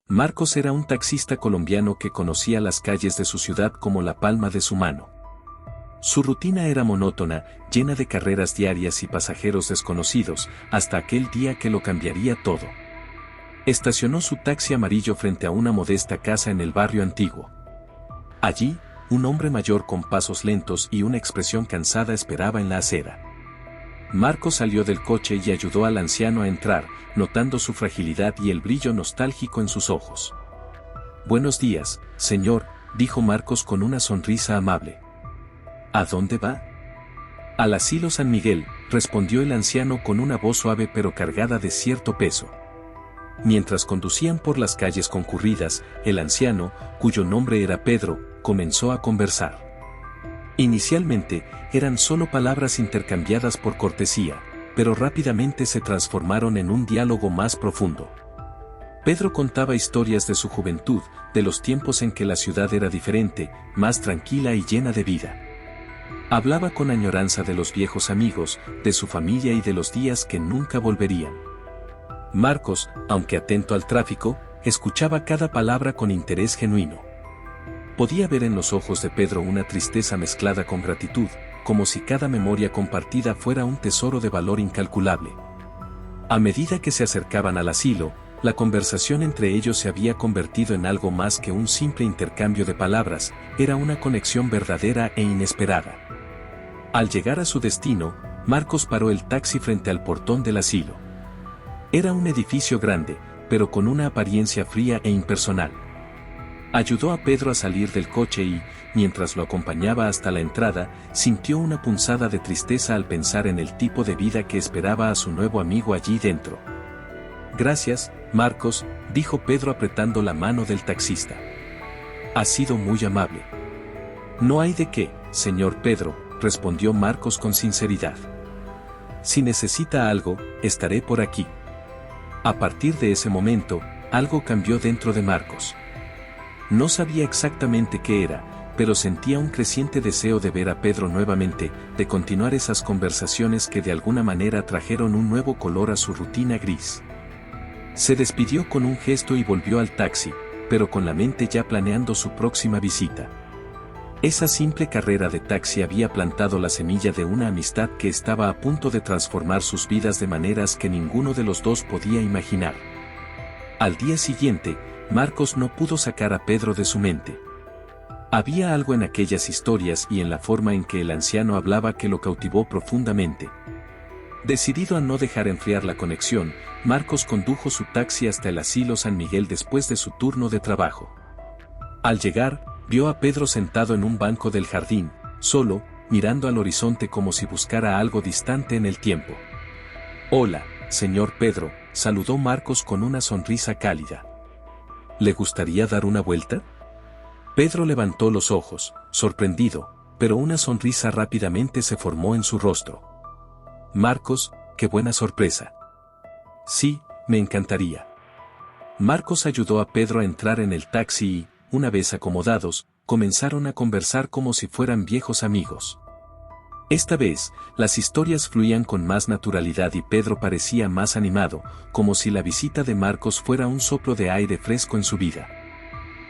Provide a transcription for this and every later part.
Marcos era un taxista colombiano que conocía las calles de su ciudad como la palma de su mano. Su rutina era monótona, llena de carreras diarias y pasajeros desconocidos, hasta aquel día que lo cambiaría todo. Estacionó su taxi amarillo frente a una modesta casa en el barrio antiguo. Allí, un hombre mayor con pasos lentos y una expresión cansada esperaba en la acera. Marcos salió del coche y ayudó al anciano a entrar, notando su fragilidad y el brillo nostálgico en sus ojos. «Buenos días, señor», dijo Marcos con una sonrisa amable. «¿A dónde va?» «Al asilo San Miguel», respondió el anciano con una voz suave pero cargada de cierto peso. Mientras conducían por las calles concurridas, el anciano, cuyo nombre era Pedro, comenzó a conversar. Inicialmente, eran solo palabras intercambiadas por cortesía, pero rápidamente se transformaron en un diálogo más profundo. Pedro contaba historias de su juventud, de los tiempos en que la ciudad era diferente, más tranquila y llena de vida. Hablaba con añoranza de los viejos amigos, de su familia y de los días que nunca volverían. Marcos, aunque atento al tráfico, escuchaba cada palabra con interés genuino. Podía ver en los ojos de Pedro una tristeza mezclada con gratitud, como si cada memoria compartida fuera un tesoro de valor incalculable. A medida que se acercaban al asilo, la conversación entre ellos se había convertido en algo más que un simple intercambio de palabras, era una conexión verdadera e inesperada. Al llegar a su destino, Marcos paró el taxi frente al portón del asilo. Era un edificio grande, pero con una apariencia fría e impersonal. Ayudó a Pedro a salir del coche y, mientras lo acompañaba hasta la entrada, sintió una punzada de tristeza al pensar en el tipo de vida que esperaba a su nuevo amigo allí dentro. «Gracias, Marcos», dijo Pedro apretando la mano del taxista. «Ha sido muy amable». «No hay de qué, señor Pedro», respondió Marcos con sinceridad. «Si necesita algo, estaré por aquí». A partir de ese momento, algo cambió dentro de Marcos. No sabía exactamente qué era, pero sentía un creciente deseo de ver a Pedro nuevamente, de continuar esas conversaciones que de alguna manera trajeron un nuevo color a su rutina gris. Se despidió con un gesto y volvió al taxi, pero con la mente ya planeando su próxima visita. Esa simple carrera de taxi había plantado la semilla de una amistad que estaba a punto de transformar sus vidas de maneras que ninguno de los dos podía imaginar. Al día siguiente, Marcos no pudo sacar a Pedro de su mente. Había algo en aquellas historias y en la forma en que el anciano hablaba que lo cautivó profundamente. Decidido a no dejar enfriar la conexión, Marcos condujo su taxi hasta el asilo San Miguel después de su turno de trabajo. Al llegar, vio a Pedro sentado en un banco del jardín, solo, mirando al horizonte como si buscara algo distante en el tiempo. «Hola, señor Pedro», saludó Marcos con una sonrisa cálida. «¿Le gustaría dar una vuelta?» Pedro levantó los ojos, sorprendido, pero una sonrisa rápidamente se formó en su rostro. «Marcos, qué buena sorpresa». «Sí, me encantaría». Marcos ayudó a Pedro a entrar en el taxi y, una vez acomodados, comenzaron a conversar como si fueran viejos amigos. Esta vez, las historias fluían con más naturalidad y Pedro parecía más animado, como si la visita de Marcos fuera un soplo de aire fresco en su vida.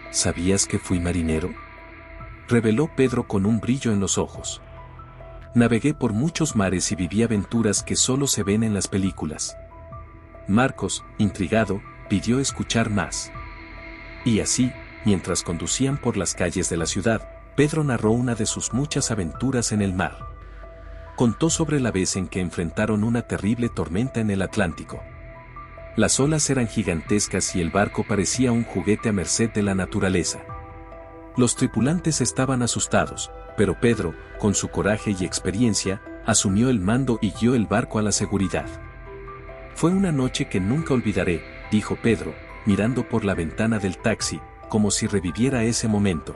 «¿Sabías que fui marinero?», reveló Pedro con un brillo en los ojos. «Navegué por muchos mares y viví aventuras que solo se ven en las películas». Marcos, intrigado, pidió escuchar más. Y así, mientras conducían por las calles de la ciudad, Pedro narró una de sus muchas aventuras en el mar. Contó sobre la vez en que enfrentaron una terrible tormenta en el Atlántico. Las olas eran gigantescas y el barco parecía un juguete a merced de la naturaleza. Los tripulantes estaban asustados, pero Pedro, con su coraje y experiencia, asumió el mando y guió el barco a la seguridad. «Fue una noche que nunca olvidaré», dijo Pedro, mirando por la ventana del taxi, como si reviviera ese momento.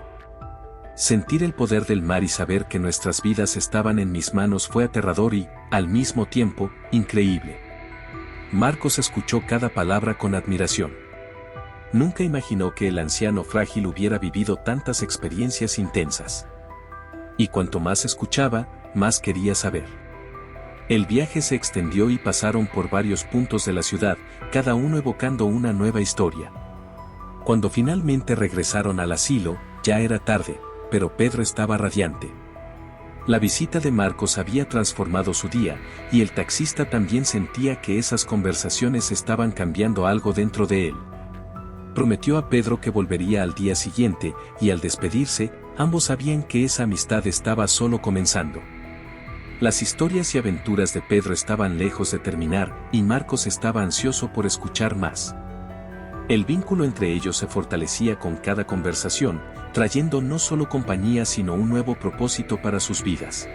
Sentir el poder del mar y saber que nuestras vidas estaban en mis manos fue aterrador y, al mismo tiempo, increíble. Marcos escuchó cada palabra con admiración. Nunca imaginó que el anciano frágil hubiera vivido tantas experiencias intensas. Y cuanto más escuchaba, más quería saber. El viaje se extendió y pasaron por varios puntos de la ciudad, cada uno evocando una nueva historia. Cuando finalmente regresaron al asilo, ya era tarde, pero Pedro estaba radiante. La visita de Marcos había transformado su día, y el taxista también sentía que esas conversaciones estaban cambiando algo dentro de él. Prometió a Pedro que volvería al día siguiente, y al despedirse, ambos sabían que esa amistad estaba solo comenzando. Las historias y aventuras de Pedro estaban lejos de terminar, y Marcos estaba ansioso por escuchar más. El vínculo entre ellos se fortalecía con cada conversación, trayendo no solo compañía sino un nuevo propósito para sus vidas.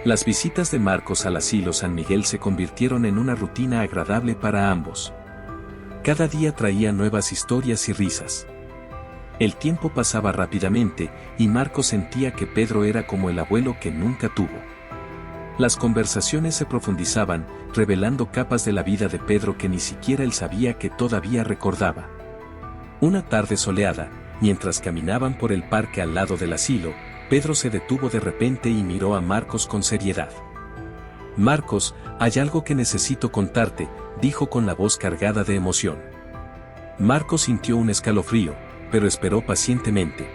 Las visitas de Marcos al asilo San Miguel se convirtieron en una rutina agradable para ambos. Cada día traía nuevas historias y risas. El tiempo pasaba rápidamente, y Marcos sentía que Pedro era como el abuelo que nunca tuvo. Las conversaciones se profundizaban, revelando capas de la vida de Pedro que ni siquiera él sabía que todavía recordaba. Una tarde soleada, mientras caminaban por el parque al lado del asilo, Pedro se detuvo de repente y miró a Marcos con seriedad. «Marcos, hay algo que necesito contarte», dijo con la voz cargada de emoción. Marcos sintió un escalofrío, pero esperó pacientemente.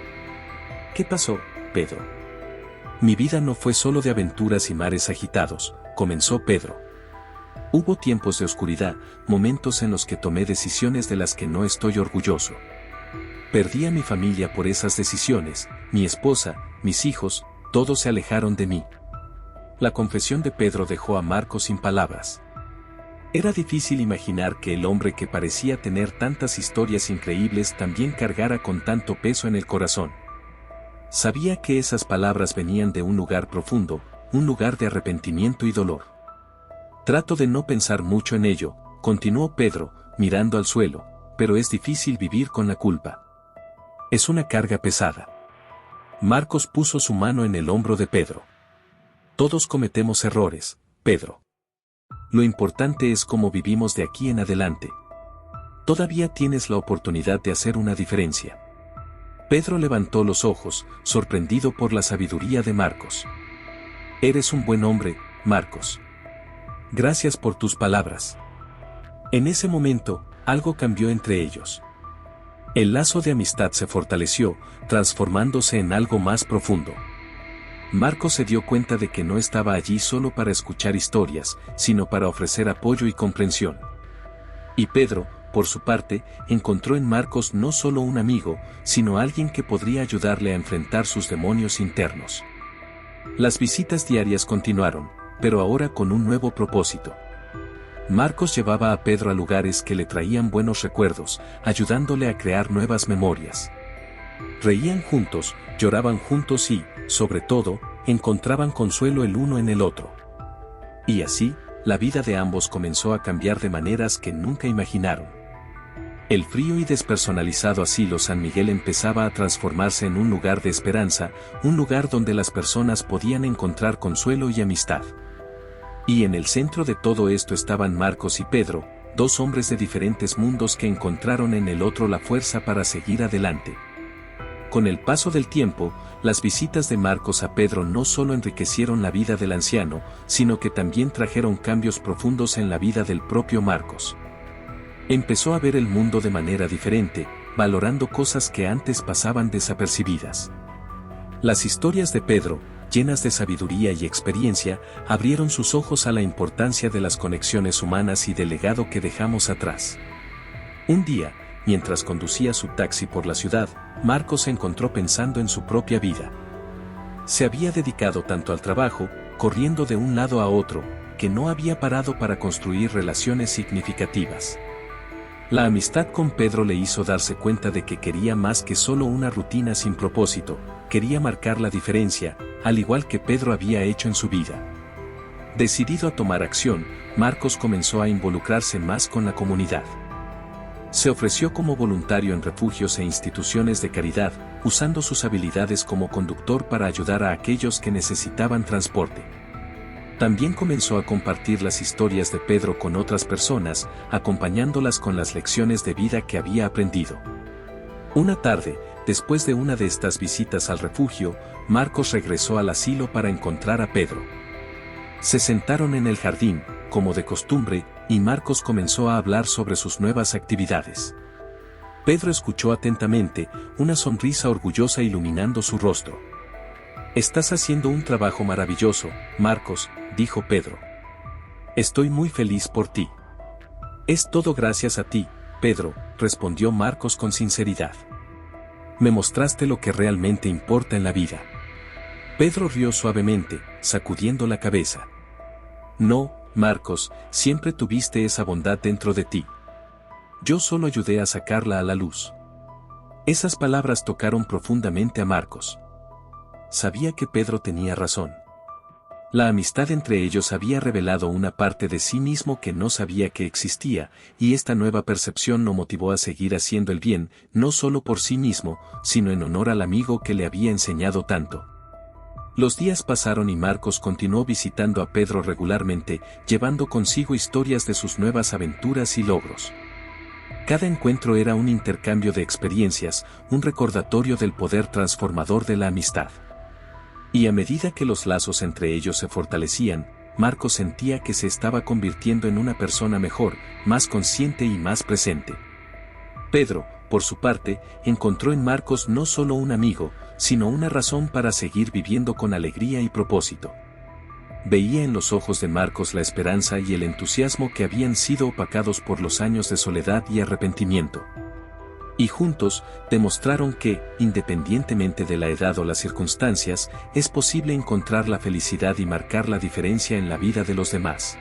«¿Qué pasó, Pedro?» «Mi vida no fue solo de aventuras y mares agitados», comenzó Pedro. «Hubo tiempos de oscuridad, momentos en los que tomé decisiones de las que no estoy orgulloso. Perdí a mi familia por esas decisiones, mi esposa, mis hijos, todos se alejaron de mí». La confesión de Pedro dejó a Marcos sin palabras. Era difícil imaginar que el hombre que parecía tener tantas historias increíbles también cargara con tanto peso en el corazón. Sabía que esas palabras venían de un lugar profundo, un lugar de arrepentimiento y dolor. «Trato de no pensar mucho en ello», continuó Pedro, mirando al suelo, «pero es difícil vivir con la culpa. Es una carga pesada». Marcos puso su mano en el hombro de Pedro. «Todos cometemos errores, Pedro. Lo importante es cómo vivimos de aquí en adelante. Todavía tienes la oportunidad de hacer una diferencia». Pedro levantó los ojos, sorprendido por la sabiduría de Marcos. «Eres un buen hombre, Marcos. Gracias por tus palabras». En ese momento, algo cambió entre ellos. El lazo de amistad se fortaleció, transformándose en algo más profundo. Marcos se dio cuenta de que no estaba allí solo para escuchar historias, sino para ofrecer apoyo y comprensión. Y Pedro, por su parte, encontró en Marcos no solo un amigo, sino alguien que podría ayudarle a enfrentar sus demonios internos. Las visitas diarias continuaron, pero ahora con un nuevo propósito. Marcos llevaba a Pedro a lugares que le traían buenos recuerdos, ayudándole a crear nuevas memorias. Reían juntos, lloraban juntos y, sobre todo, encontraban consuelo el uno en el otro. Y así, la vida de ambos comenzó a cambiar de maneras que nunca imaginaron. El frío y despersonalizado asilo San Miguel empezaba a transformarse en un lugar de esperanza, un lugar donde las personas podían encontrar consuelo y amistad. Y en el centro de todo esto estaban Marcos y Pedro, dos hombres de diferentes mundos que encontraron en el otro la fuerza para seguir adelante. Con el paso del tiempo, las visitas de Marcos a Pedro no solo enriquecieron la vida del anciano, sino que también trajeron cambios profundos en la vida del propio Marcos. Empezó a ver el mundo de manera diferente, valorando cosas que antes pasaban desapercibidas. Las historias de Pedro, llenas de sabiduría y experiencia, abrieron sus ojos a la importancia de las conexiones humanas y del legado que dejamos atrás. Un día, mientras conducía su taxi por la ciudad, Marcos se encontró pensando en su propia vida. Se había dedicado tanto al trabajo, corriendo de un lado a otro, que no había parado para construir relaciones significativas. La amistad con Pedro le hizo darse cuenta de que quería más que solo una rutina sin propósito, quería marcar la diferencia, al igual que Pedro había hecho en su vida. Decidido a tomar acción, Marcos comenzó a involucrarse más con la comunidad. Se ofreció como voluntario en refugios e instituciones de caridad, usando sus habilidades como conductor para ayudar a aquellos que necesitaban transporte. También comenzó a compartir las historias de Pedro con otras personas, acompañándolas con las lecciones de vida que había aprendido. Una tarde, después de una de estas visitas al refugio, Marcos regresó al asilo para encontrar a Pedro. Se sentaron en el jardín, como de costumbre, y Marcos comenzó a hablar sobre sus nuevas actividades. Pedro escuchó atentamente, una sonrisa orgullosa iluminando su rostro. «Estás haciendo un trabajo maravilloso, Marcos», dijo Pedro. «Estoy muy feliz por ti». «Es todo gracias a ti, Pedro», respondió Marcos con sinceridad. «Me mostraste lo que realmente importa en la vida». Pedro rió suavemente, sacudiendo la cabeza. «No, Marcos, siempre tuviste esa bondad dentro de ti. Yo solo ayudé a sacarla a la luz». Esas palabras tocaron profundamente a Marcos. Sabía que Pedro tenía razón. La amistad entre ellos había revelado una parte de sí mismo que no sabía que existía, y esta nueva percepción lo motivó a seguir haciendo el bien, no solo por sí mismo, sino en honor al amigo que le había enseñado tanto. Los días pasaron y Marcos continuó visitando a Pedro regularmente, llevando consigo historias de sus nuevas aventuras y logros. Cada encuentro era un intercambio de experiencias, un recordatorio del poder transformador de la amistad. Y a medida que los lazos entre ellos se fortalecían, Marcos sentía que se estaba convirtiendo en una persona mejor, más consciente y más presente. Pedro, por su parte, encontró en Marcos no solo un amigo, sino una razón para seguir viviendo con alegría y propósito. Veía en los ojos de Marcos la esperanza y el entusiasmo que habían sido opacados por los años de soledad y arrepentimiento. Y juntos, demostraron que, independientemente de la edad o las circunstancias, es posible encontrar la felicidad y marcar la diferencia en la vida de los demás.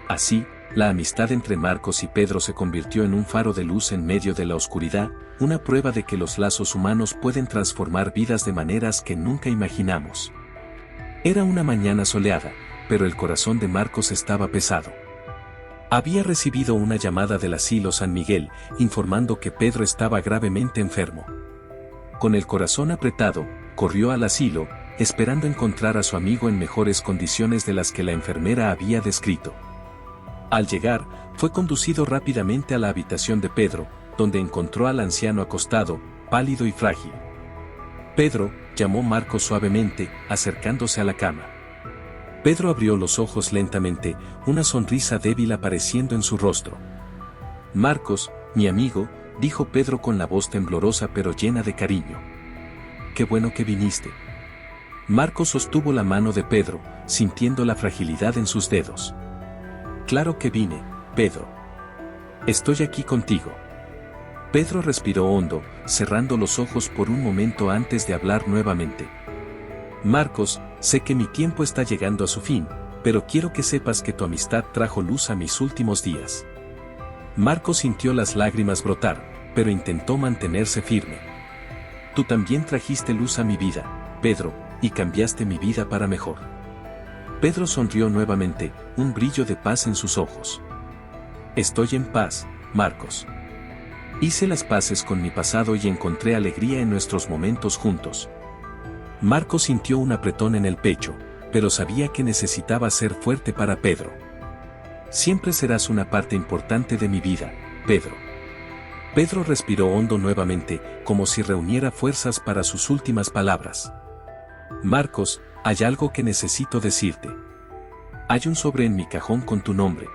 Así, la amistad entre Marcos y Pedro se convirtió en un faro de luz en medio de la oscuridad, una prueba de que los lazos humanos pueden transformar vidas de maneras que nunca imaginamos. Era una mañana soleada, pero el corazón de Marcos estaba pesado. Había recibido una llamada del asilo San Miguel, informando que Pedro estaba gravemente enfermo. Con el corazón apretado, corrió al asilo, esperando encontrar a su amigo en mejores condiciones de las que la enfermera había descrito. Al llegar, fue conducido rápidamente a la habitación de Pedro, donde encontró al anciano acostado, pálido y frágil. «Pedro», llamó Marcos suavemente, acercándose a la cama. Pedro abrió los ojos lentamente, una sonrisa débil apareciendo en su rostro. «Marcos, mi amigo», dijo Pedro con la voz temblorosa pero llena de cariño. «Qué bueno que viniste». Marcos sostuvo la mano de Pedro, sintiendo la fragilidad en sus dedos. «Claro que vine, Pedro. Estoy aquí contigo». Pedro respiró hondo, cerrando los ojos por un momento antes de hablar nuevamente. «Marcos, sé que mi tiempo está llegando a su fin, pero quiero que sepas que tu amistad trajo luz a mis últimos días». Marcos sintió las lágrimas brotar, pero intentó mantenerse firme. «Tú también trajiste luz a mi vida, Pedro, y cambiaste mi vida para mejor». Pedro sonrió nuevamente, un brillo de paz en sus ojos. «Estoy en paz, Marcos. Hice las paces con mi pasado y encontré alegría en nuestros momentos juntos». Marcos sintió un apretón en el pecho, pero sabía que necesitaba ser fuerte para Pedro. «Siempre serás una parte importante de mi vida, Pedro». Pedro respiró hondo nuevamente, como si reuniera fuerzas para sus últimas palabras. «Marcos, hay algo que necesito decirte. Hay un sobre en mi cajón con tu nombre.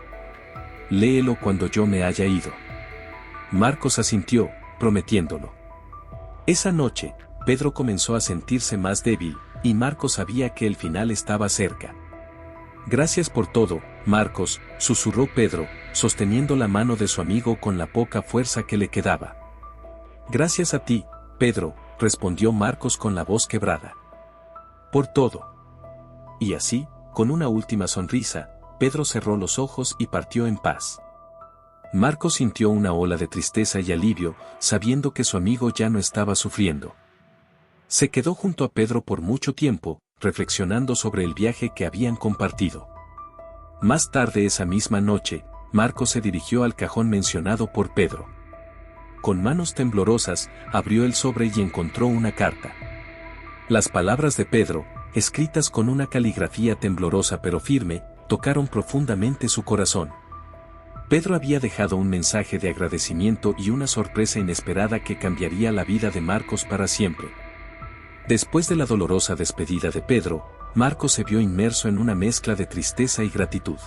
Léelo cuando yo me haya ido». Marcos asintió, prometiéndolo. Esa noche, Pedro comenzó a sentirse más débil, y Marcos sabía que el final estaba cerca. «Gracias por todo, Marcos», susurró Pedro, sosteniendo la mano de su amigo con la poca fuerza que le quedaba. «Gracias a ti, Pedro», respondió Marcos con la voz quebrada. «Por todo». Y así, con una última sonrisa, Pedro cerró los ojos y partió en paz. Marcos sintió una ola de tristeza y alivio, sabiendo que su amigo ya no estaba sufriendo. Se quedó junto a Pedro por mucho tiempo, reflexionando sobre el viaje que habían compartido. Más tarde esa misma noche, Marcos se dirigió al cajón mencionado por Pedro. Con manos temblorosas, abrió el sobre y encontró una carta. Las palabras de Pedro, escritas con una caligrafía temblorosa pero firme, tocaron profundamente su corazón. Pedro había dejado un mensaje de agradecimiento y una sorpresa inesperada que cambiaría la vida de Marcos para siempre. Después de la dolorosa despedida de Pedro, Marcos se vio inmerso en una mezcla de tristeza y gratitud.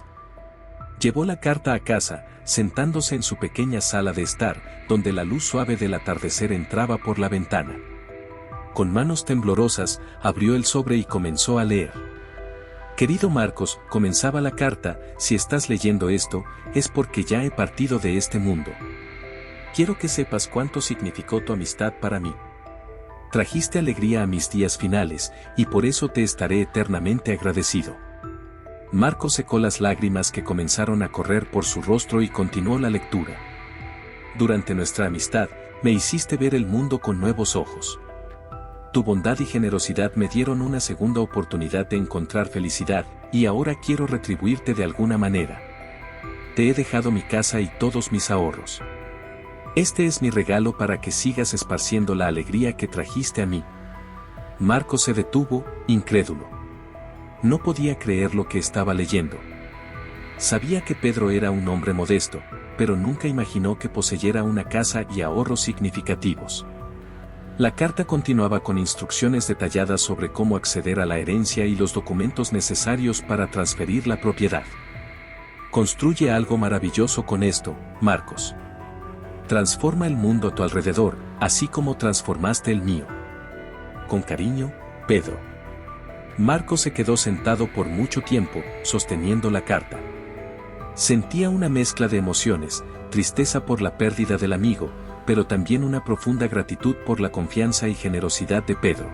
Llevó la carta a casa, sentándose en su pequeña sala de estar, donde la luz suave del atardecer entraba por la ventana. Con manos temblorosas, abrió el sobre y comenzó a leer. Querido Marcos, comenzaba la carta, si estás leyendo esto, es porque ya he partido de este mundo. Quiero que sepas cuánto significó tu amistad para mí. Trajiste alegría a mis días finales, y por eso te estaré eternamente agradecido. Marcos secó las lágrimas que comenzaron a correr por su rostro y continuó la lectura. Durante nuestra amistad, me hiciste ver el mundo con nuevos ojos. Tu bondad y generosidad me dieron una segunda oportunidad de encontrar felicidad, y ahora quiero retribuirte de alguna manera. Te he dejado mi casa y todos mis ahorros. Este es mi regalo para que sigas esparciendo la alegría que trajiste a mí. Marcos se detuvo, incrédulo. No podía creer lo que estaba leyendo. Sabía que Pedro era un hombre modesto, pero nunca imaginó que poseyera una casa y ahorros significativos. La carta continuaba con instrucciones detalladas sobre cómo acceder a la herencia y los documentos necesarios para transferir la propiedad. Construye algo maravilloso con esto, Marcos. Transforma el mundo a tu alrededor, así como transformaste el mío. Con cariño, Pedro. Marcos se quedó sentado por mucho tiempo, sosteniendo la carta. Sentía una mezcla de emociones, tristeza por la pérdida del amigo, pero también una profunda gratitud por la confianza y generosidad de Pedro.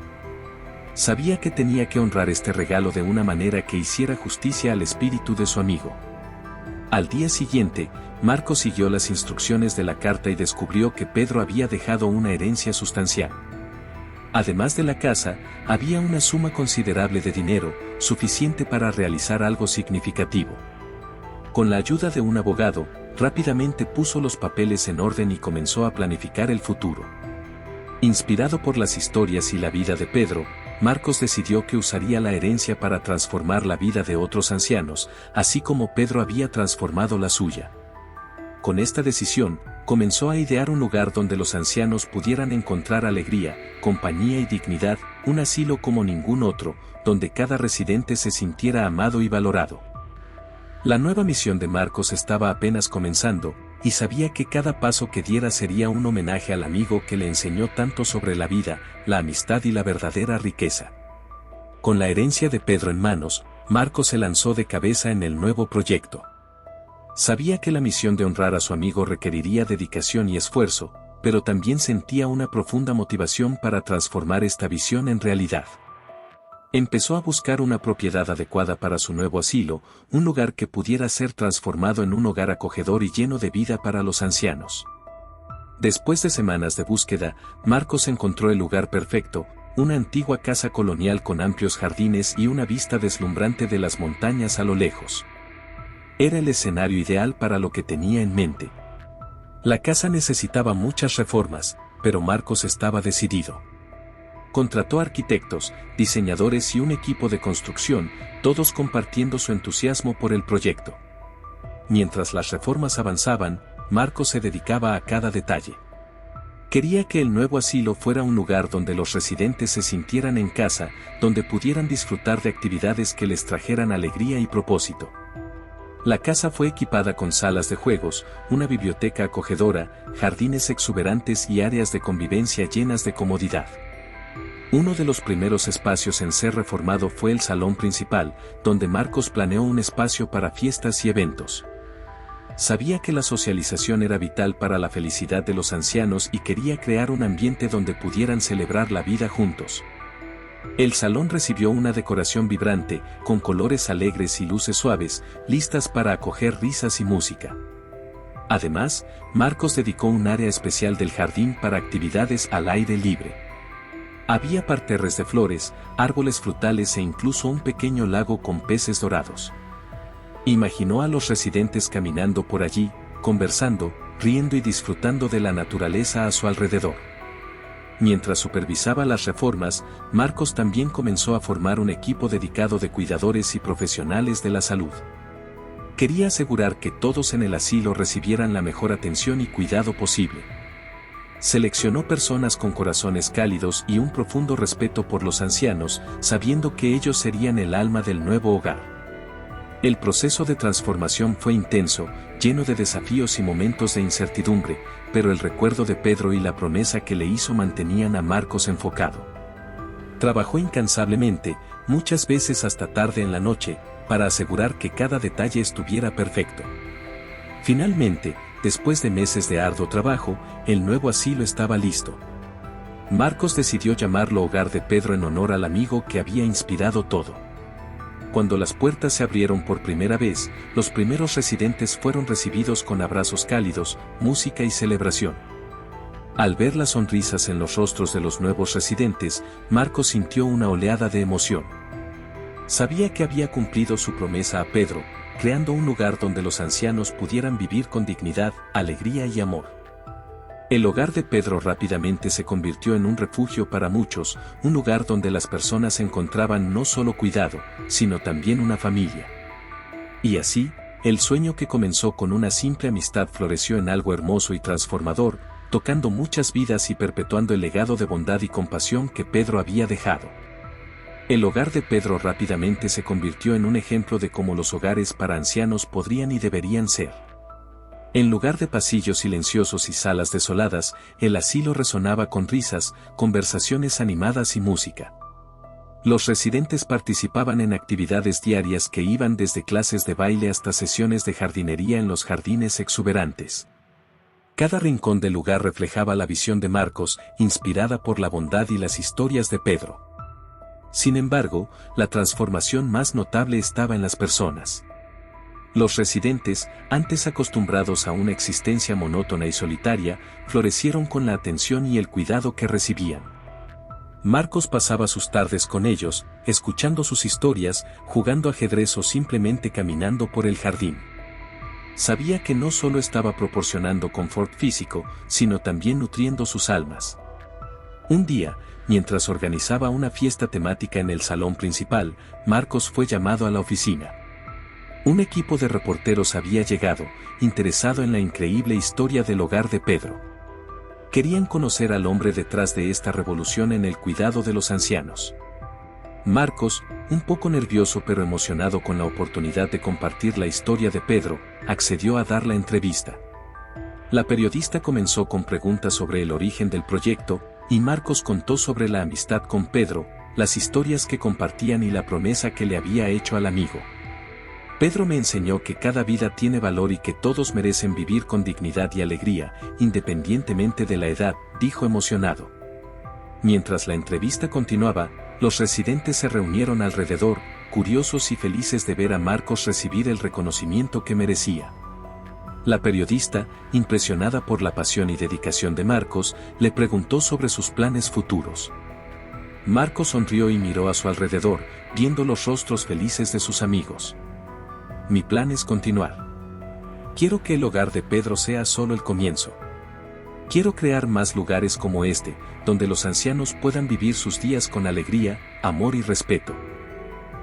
Sabía que tenía que honrar este regalo de una manera que hiciera justicia al espíritu de su amigo. Al día siguiente, Marcos siguió las instrucciones de la carta y descubrió que Pedro había dejado una herencia sustancial. Además de la casa, había una suma considerable de dinero, suficiente para realizar algo significativo. Con la ayuda de un abogado, rápidamente puso los papeles en orden y comenzó a planificar el futuro. Inspirado por las historias y la vida de Pedro, Marcos decidió que usaría la herencia para transformar la vida de otros ancianos, así como Pedro había transformado la suya. Con esta decisión, comenzó a idear un lugar donde los ancianos pudieran encontrar alegría, compañía y dignidad, un asilo como ningún otro, donde cada residente se sintiera amado y valorado. La nueva misión de Marcos estaba apenas comenzando, y sabía que cada paso que diera sería un homenaje al amigo que le enseñó tanto sobre la vida, la amistad y la verdadera riqueza. Con la herencia de Pedro en manos, Marcos se lanzó de cabeza en el nuevo proyecto. Sabía que la misión de honrar a su amigo requeriría dedicación y esfuerzo, pero también sentía una profunda motivación para transformar esta visión en realidad. Empezó a buscar una propiedad adecuada para su nuevo asilo, un lugar que pudiera ser transformado en un hogar acogedor y lleno de vida para los ancianos. Después de semanas de búsqueda, Marcos encontró el lugar perfecto, una antigua casa colonial con amplios jardines y una vista deslumbrante de las montañas a lo lejos. Era el escenario ideal para lo que tenía en mente. La casa necesitaba muchas reformas, pero Marcos estaba decidido. Contrató arquitectos, diseñadores y un equipo de construcción, todos compartiendo su entusiasmo por el proyecto. Mientras las reformas avanzaban, Marcos se dedicaba a cada detalle. Quería que el nuevo asilo fuera un lugar donde los residentes se sintieran en casa, donde pudieran disfrutar de actividades que les trajeran alegría y propósito. La casa fue equipada con salas de juegos, una biblioteca acogedora, jardines exuberantes y áreas de convivencia llenas de comodidad. Uno de los primeros espacios en ser reformado fue el salón principal, donde Marcos planeó un espacio para fiestas y eventos. Sabía que la socialización era vital para la felicidad de los ancianos y quería crear un ambiente donde pudieran celebrar la vida juntos. El salón recibió una decoración vibrante, con colores alegres y luces suaves, listas para acoger risas y música. Además, Marcos dedicó un área especial del jardín para actividades al aire libre. Había parterres de flores, árboles frutales e incluso un pequeño lago con peces dorados. Imaginó a los residentes caminando por allí, conversando, riendo y disfrutando de la naturaleza a su alrededor. Mientras supervisaba las reformas, Marcos también comenzó a formar un equipo dedicado de cuidadores y profesionales de la salud. Quería asegurar que todos en el asilo recibieran la mejor atención y cuidado posible. Seleccionó personas con corazones cálidos y un profundo respeto por los ancianos, sabiendo que ellos serían el alma del nuevo hogar. El proceso de transformación fue intenso, lleno de desafíos y momentos de incertidumbre, pero el recuerdo de Pedro y la promesa que le hizo mantenían a Marcos enfocado. Trabajó incansablemente, muchas veces hasta tarde en la noche, para asegurar que cada detalle estuviera perfecto. Finalmente, después de meses de arduo trabajo, el nuevo asilo estaba listo. Marcos decidió llamarlo Hogar de Pedro en honor al amigo que había inspirado todo. Cuando las puertas se abrieron por primera vez, los primeros residentes fueron recibidos con abrazos cálidos, música y celebración. Al ver las sonrisas en los rostros de los nuevos residentes, Marcos sintió una oleada de emoción. Sabía que había cumplido su promesa a Pedro, creando un lugar donde los ancianos pudieran vivir con dignidad, alegría y amor. El hogar de Pedro rápidamente se convirtió en un refugio para muchos, un lugar donde las personas encontraban no solo cuidado, sino también una familia. Y así, el sueño que comenzó con una simple amistad floreció en algo hermoso y transformador, tocando muchas vidas y perpetuando el legado de bondad y compasión que Pedro había dejado. El hogar de Pedro rápidamente se convirtió en un ejemplo de cómo los hogares para ancianos podrían y deberían ser. En lugar de pasillos silenciosos y salas desoladas, el asilo resonaba con risas, conversaciones animadas y música. Los residentes participaban en actividades diarias que iban desde clases de baile hasta sesiones de jardinería en los jardines exuberantes. Cada rincón del lugar reflejaba la visión de Marcos, inspirada por la bondad y las historias de Pedro. Sin embargo, la transformación más notable estaba en las personas. Los residentes, antes acostumbrados a una existencia monótona y solitaria, florecieron con la atención y el cuidado que recibían. Marcos pasaba sus tardes con ellos, escuchando sus historias, jugando ajedrez o simplemente caminando por el jardín. Sabía que no solo estaba proporcionando confort físico, sino también nutriendo sus almas. Un día, mientras organizaba una fiesta temática en el salón principal, Marcos fue llamado a la oficina. Un equipo de reporteros había llegado, interesado en la increíble historia del hogar de Pedro. Querían conocer al hombre detrás de esta revolución en el cuidado de los ancianos. Marcos, un poco nervioso pero emocionado con la oportunidad de compartir la historia de Pedro, accedió a dar la entrevista. La periodista comenzó con preguntas sobre el origen del proyecto, y Marcos contó sobre la amistad con Pedro, las historias que compartían y la promesa que le había hecho al amigo. Pedro me enseñó que cada vida tiene valor y que todos merecen vivir con dignidad y alegría, independientemente de la edad, dijo emocionado. Mientras la entrevista continuaba, los residentes se reunieron alrededor, curiosos y felices de ver a Marcos recibir el reconocimiento que merecía. La periodista, impresionada por la pasión y dedicación de Marcos, le preguntó sobre sus planes futuros. Marcos sonrió y miró a su alrededor, viendo los rostros felices de sus amigos. Mi plan es continuar. Quiero que el hogar de Pedro sea solo el comienzo. Quiero crear más lugares como este, donde los ancianos puedan vivir sus días con alegría, amor y respeto.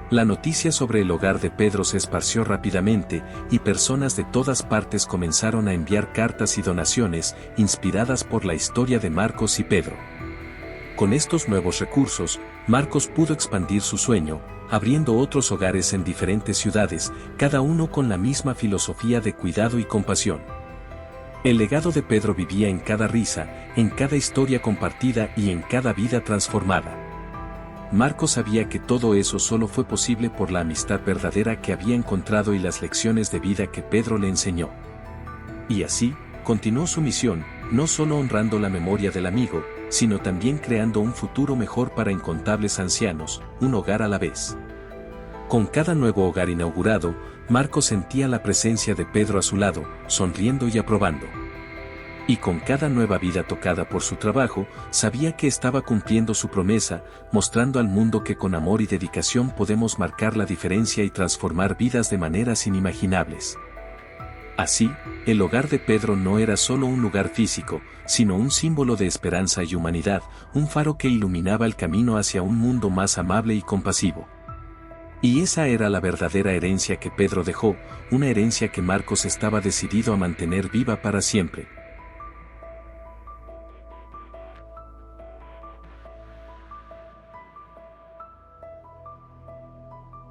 La noticia sobre el hogar de Pedro se esparció rápidamente, y personas de todas partes comenzaron a enviar cartas y donaciones, inspiradas por la historia de Marcos y Pedro. Con estos nuevos recursos, Marcos pudo expandir su sueño, abriendo otros hogares en diferentes ciudades, cada uno con la misma filosofía de cuidado y compasión. El legado de Pedro vivía en cada risa, en cada historia compartida y en cada vida transformada. Marcos sabía que todo eso solo fue posible por la amistad verdadera que había encontrado y las lecciones de vida que Pedro le enseñó. Y así, continuó su misión, no solo honrando la memoria del amigo, sino también creando un futuro mejor para incontables ancianos, un hogar a la vez. Con cada nuevo hogar inaugurado, Marcos sentía la presencia de Pedro a su lado, sonriendo y aprobando. Y con cada nueva vida tocada por su trabajo, sabía que estaba cumpliendo su promesa, mostrando al mundo que con amor y dedicación podemos marcar la diferencia y transformar vidas de maneras inimaginables. Así, el hogar de Pedro no era solo un lugar físico, sino un símbolo de esperanza y humanidad, un faro que iluminaba el camino hacia un mundo más amable y compasivo. Y esa era la verdadera herencia que Pedro dejó, una herencia que Marcos estaba decidido a mantener viva para siempre.